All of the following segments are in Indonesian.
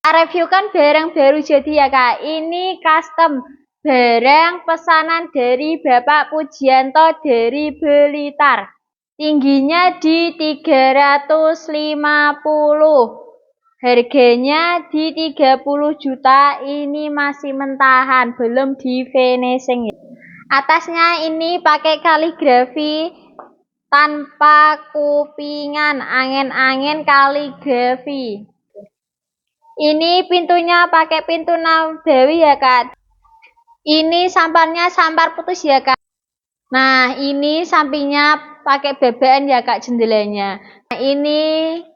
Reviewkan barang baru jadi ya Kak. Ini custom barang pesanan dari Bapak Pujianto dari Blitar. Tingginya di 350. Harganya di 30 juta. Ini masih mentahan, belum di finishing. Atasnya ini pakai kaligrafi tanpa kupingan, angin-angin kaligrafi. Ini pintunya pakai pintu Nabawi ya Kak. Ini samparnya sampar putus ya Kak. Nah ini sampingnya pakai bebean ya Kak jendelanya. Nah ini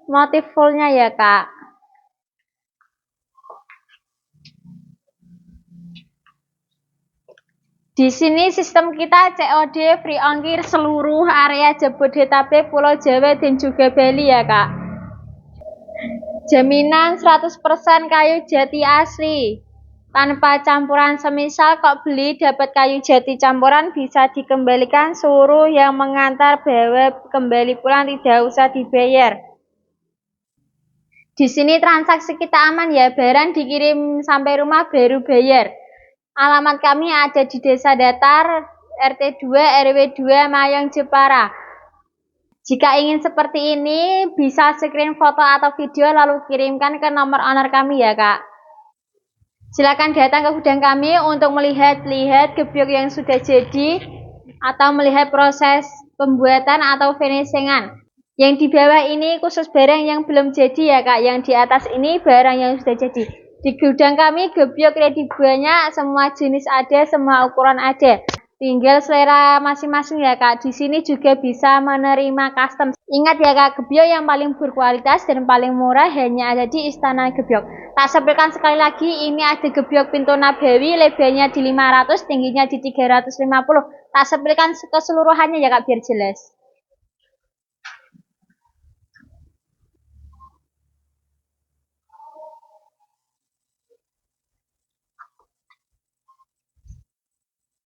motif fullnya ya Kak. Di sini sistem kita COD free ongkir seluruh area Jabodetabek, Pulau Jawa dan juga Bali ya Kak. Jaminan 100% kayu jati asli tanpa campuran. Semisal kok beli dapat kayu jati campuran, bisa dikembalikan, suruh yang mengantar bawa kembali pulang, tidak usah dibayar. Di sini transaksi kita aman ya, barang dikirim sampai rumah baru bayar. Alamat kami ada di Desa Datar, RT 2 RW 2 Mayang Jepara. Jika ingin seperti ini, bisa screen foto atau video lalu kirimkan ke nomor owner kami ya Kak. Silakan datang ke gudang kami untuk melihat gebyok yang sudah jadi atau melihat proses pembuatan atau finishingan. Yang di bawah ini khusus barang yang belum jadi ya Kak, yang di atas ini barang yang sudah jadi. Di gudang kami gebyok ready banyak, semua jenis ada, semua ukuran ada. Tinggal selera masing-masing ya Kak. Di sini juga bisa menerima custom. Ingat ya Kak, gebyok yang paling berkualitas dan paling murah hanya ada di Istana Gebyok. Tak sampaikan sekali lagi, ini ada gebyok pintu Nabawi, lebarnya di 500, tingginya di 350. Tak sampaikan keseluruhannya ya Kak biar jelas.